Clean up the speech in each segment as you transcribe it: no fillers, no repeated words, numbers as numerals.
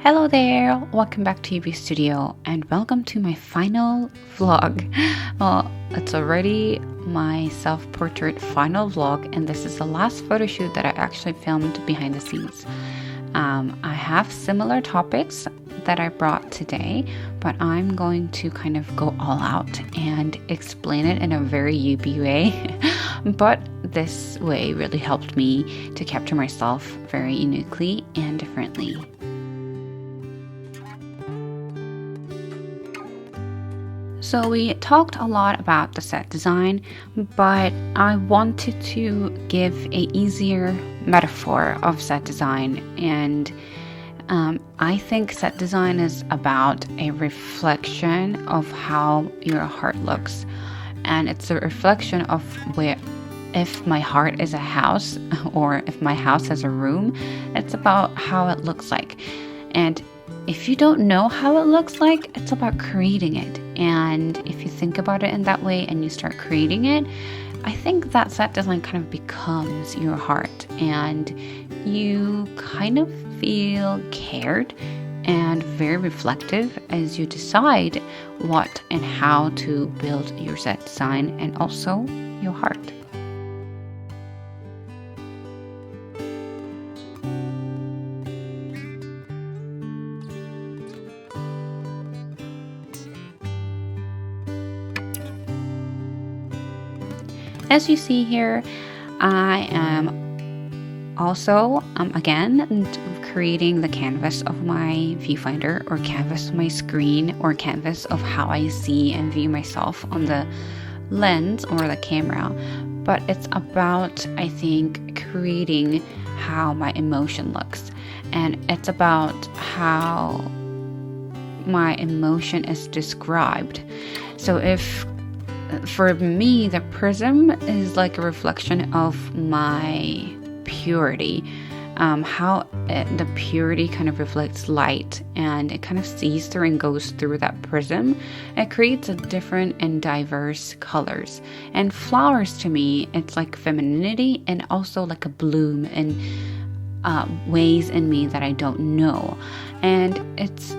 Hello there! Welcome back to UB Studio and welcome to my final vlog. Well, it's already my self-portrait final vlog and this is the last photo shoot that I actually filmed behind the scenes. I have similar topics that I brought today, but I'm going to kind of go all out and explain it in a very UB way. But this way really helped me to capture myself very uniquely and differently. So we talked a lot about the set design, but I wanted to give an easier metaphor of set design. And I think set design is about a reflection of how your heart looks. And it's a reflection of where, if my heart is a house or if my house has a room, it's about how it looks like. And if you don't know how it looks like, it's about creating it. And if you think about it in that way and you start creating it, I think that set design kind of becomes your heart and you kind of feel cared and very reflective as you decide what and how to build your set design and also your heart. As you see here, I am also, again, creating the canvas of my viewfinder or canvas of my screen or canvas of how I see and view myself on the lens or the camera. But it's about, I think, creating how my emotion looks. And it's about how my emotion is described. So for me, the prism is like a reflection of my purity. The purity kind of reflects light and it kind of sees through and goes through that prism. It creates a different and diverse colors. And flowers to me, it's like femininity and also like a bloom in ways in me that I don't know. And it's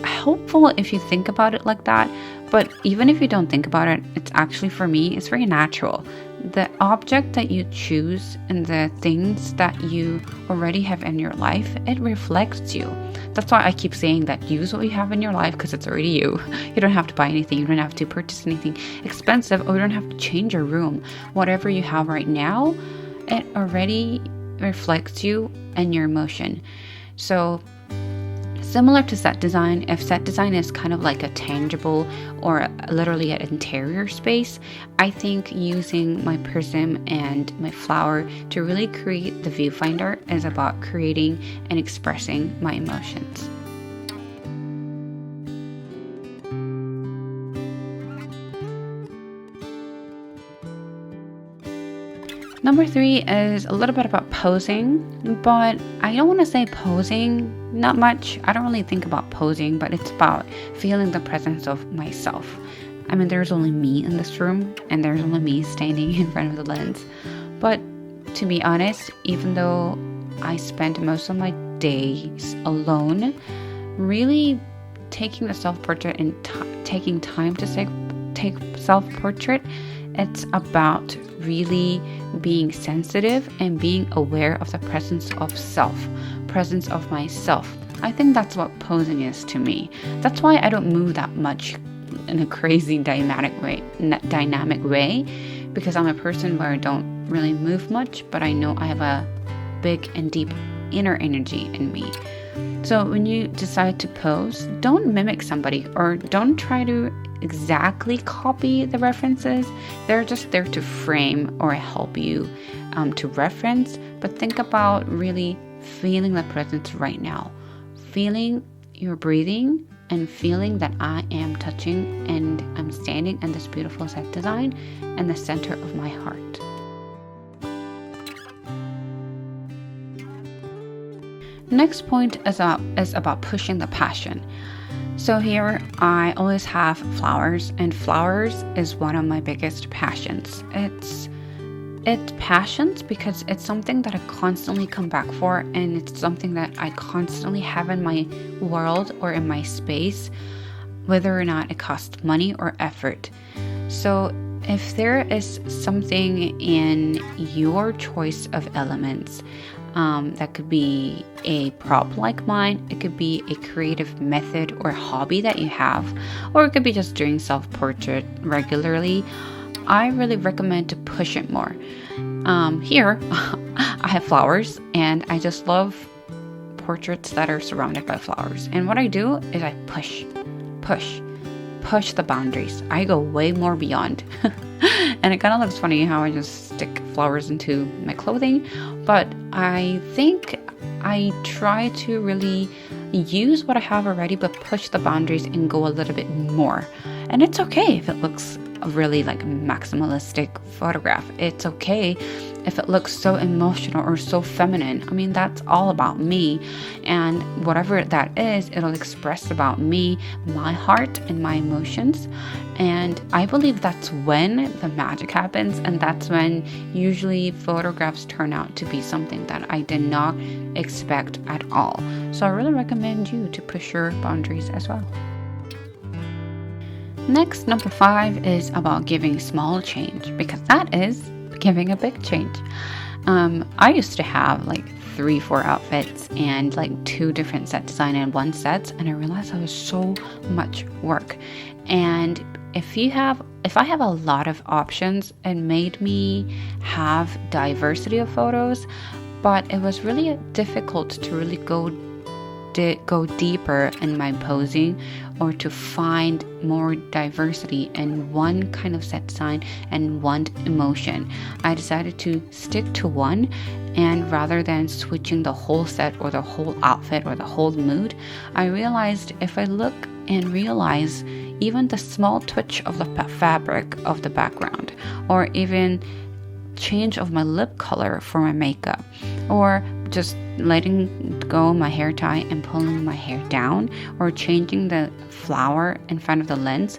helpful if you think about it like that. But even if you don't think about it, it's actually, for me, it's very natural. The object that you choose and the things that you already have in your life, it reflects you. That's why I keep saying that use what you have in your life because it's already you. You don't have to buy anything. You don't have to purchase anything expensive or you don't have to change your room. Whatever you have right now, it already reflects you and your emotion. So similar to set design, if set design is kind of like a tangible or literally an interior space, I think using my prism and my flower to really create the viewfinder is about creating and expressing my emotions. Number 3 is a little bit about posing, but I don't want to say posing not much. I don't really think about posing, but it's about feeling the presence of myself. I mean, there's only me in this room and there's only me standing in front of the lens. But to be honest, even though I spend most of my days alone, really taking the self-portrait and taking time to take self-portrait, it's about really being sensitive and being aware of the presence of self, presence of myself. I think that's what posing is to me. That's why I don't move that much in a crazy dynamic way, because I'm a person where I don't really move much, but I know I have a big and deep inner energy in me. So when you decide to pose, don't mimic somebody or don't try to exactly copy the references. They're just there to frame or help you to reference, but think about really feeling the presence right now, feeling your breathing and feeling that I am touching and I'm standing in this beautiful set design in the center of my heart. Next point is about pushing the passion. So here I always have flowers, and flowers is one of my biggest passions. It's it's passions because it's something that I constantly come back for, and it's something that I constantly have in my world or in my space, whether or not it costs money or effort. So if there is something in your choice of elements, that could be a prop like mine, it could be a creative method or hobby that you have, or it could be just doing self-portrait regularly, I really recommend to push it more. Here, I have flowers, and I just love portraits that are surrounded by flowers. And what I do is I push the boundaries. I go way more beyond. And it kind of looks funny how I just stick flowers into my clothing, but I think I try to really use what I have already, but push the boundaries and go a little bit more. And it's okay if it looks a really like maximalistic photograph. It's okay if it looks so emotional or so feminine. I mean, that's all about me, and whatever that is, it'll express about me, my heart, and my emotions. And I believe that's when the magic happens, and that's when usually photographs turn out to be something that I did not expect at all. So I really recommend you to push your boundaries as well. Next, number 5 is about giving small change, because that is giving a big change. I used to have like 3-4 outfits and like 2 different set design in one set, and I realized that was so much work. And if I have a lot of options, it made me have diversity of photos, but it was really difficult to really go deeper in my posing, or to find more diversity in one kind of set design and one emotion. I decided to stick to one, and rather than switching the whole set or the whole outfit or the whole mood, I realized if I look and realize even the small twitch of the fabric of the background, or even change of my lip color for my makeup, or just letting go my hair tie and pulling my hair down, or changing the flower in front of the lens,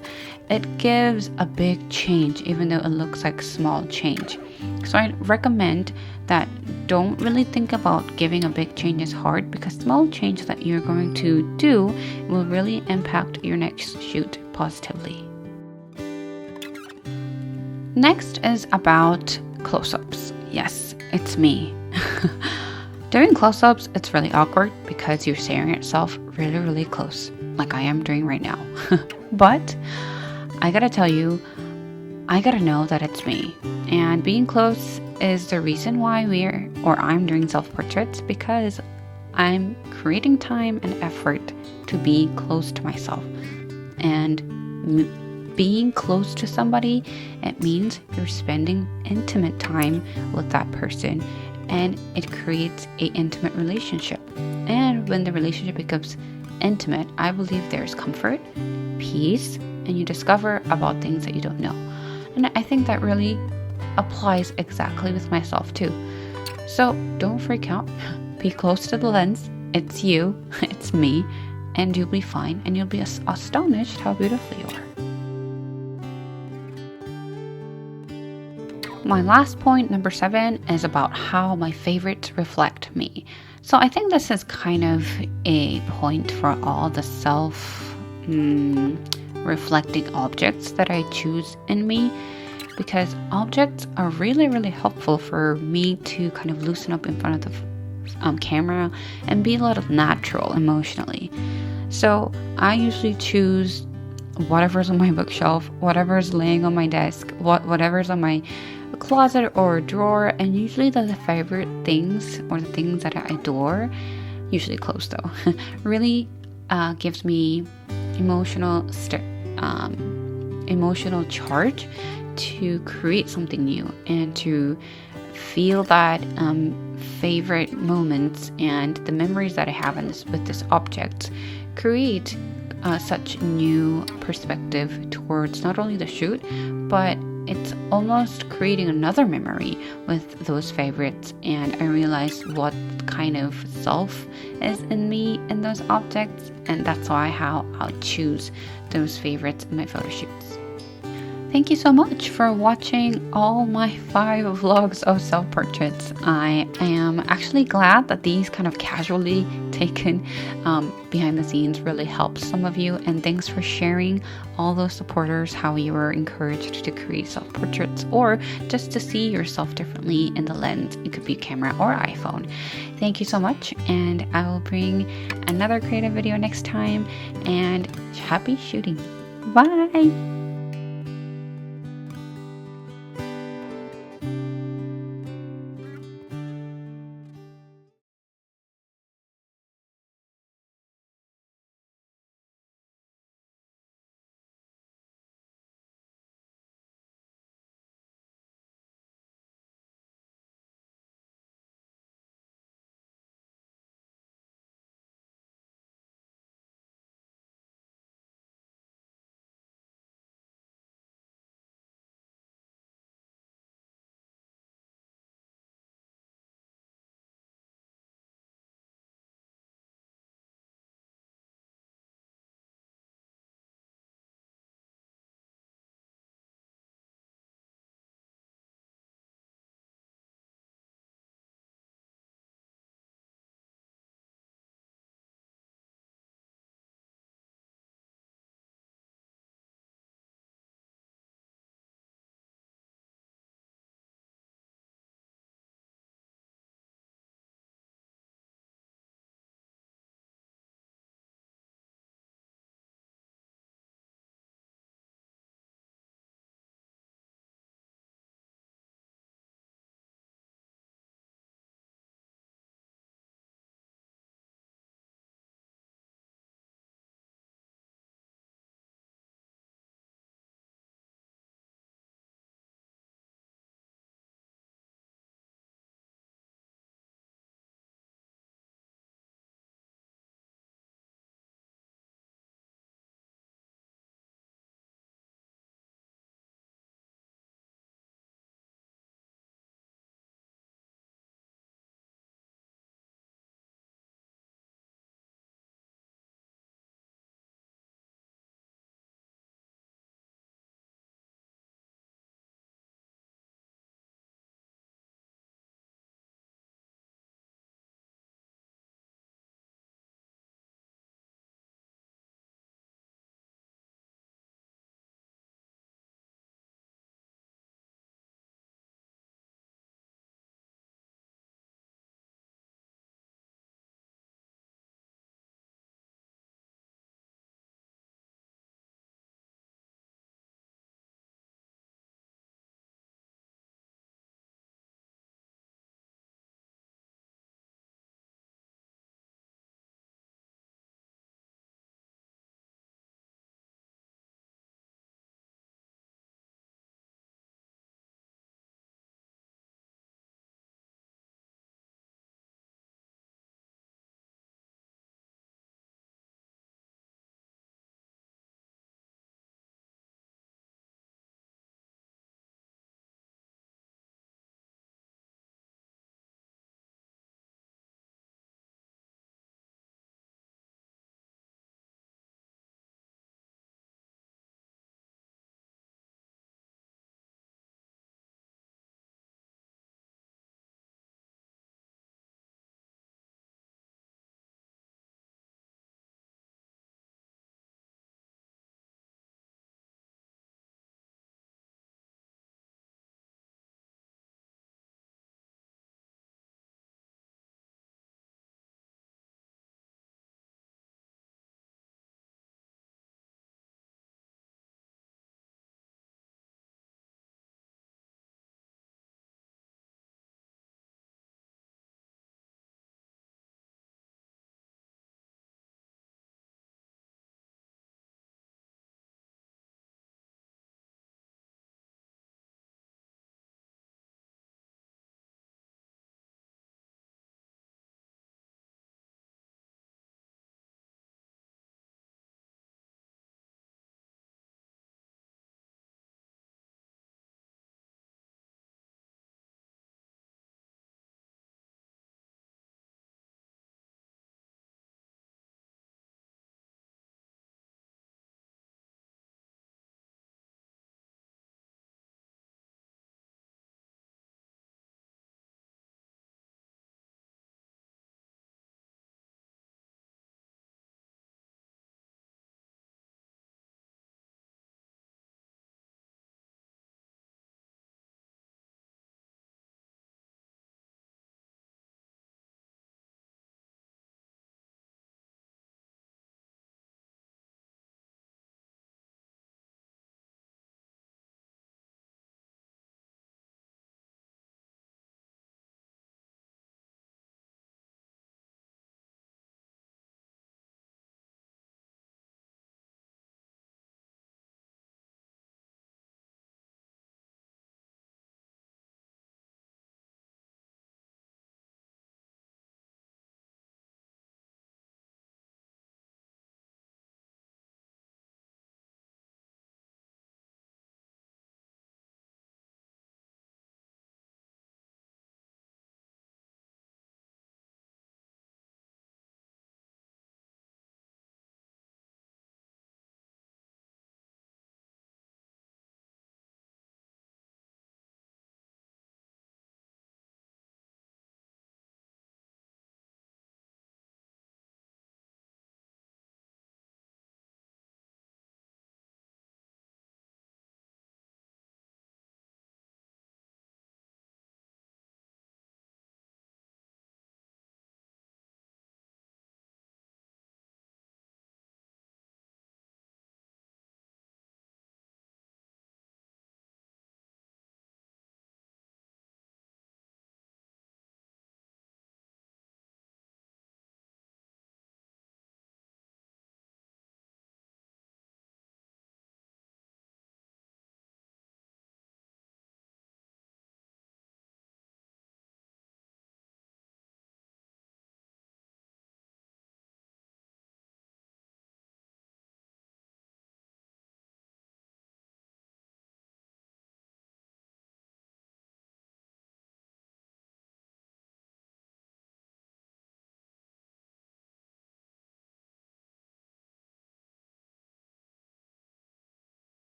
it gives a big change even though it looks like small change. So I recommend that don't really think about giving a big change is hard, because small change that you're going to do will really impact your next shoot positively. Next is about close-ups. Yes, it's me. Doing close-ups, it's really awkward because you're staring at yourself really, really close, like I am doing right now. But I gotta tell you, I gotta know that it's me. And being close is the reason why I'm doing self-portraits, because I'm creating time and effort to be close to myself. And being close to somebody, it means you're spending intimate time with that person, and it creates an intimate relationship. And when the relationship becomes intimate, I believe there's comfort, peace, and you discover about things that you don't know. And I think that really applies exactly with myself too. So don't freak out. Be close to the lens. It's you, it's me, and you'll be fine, and you'll be astonished how beautiful you are. My last point, number 7, is about how my favorites reflect me. So I think this is kind of a point for all the self-reflecting objects that I choose in me, because objects are really, really helpful for me to kind of loosen up in front of the camera and be a little natural emotionally. So I usually choose whatever's on my bookshelf, whatever's laying on my desk, whatever's on my closet or drawer, and usually the favorite things or the things that I adore, usually clothes though, really gives me emotional charge to create something new and to feel that favorite moments and the memories that I have with this object create such new perspective towards not only the shoot, but it's almost creating another memory with those favorites, and I realize what kind of self is in me in those objects, and that's how I'll choose those favorites in my photo shoots. Thank you so much for watching all my 5 vlogs of self-portraits. I am actually glad that these kind of casually taken behind the scenes really helped some of you, and thanks for sharing all those supporters how you were encouraged to create self-portraits or just to see yourself differently in the lens. It could be camera or iPhone. Thank you so much, and I will bring another creative video next time, and happy shooting. Bye!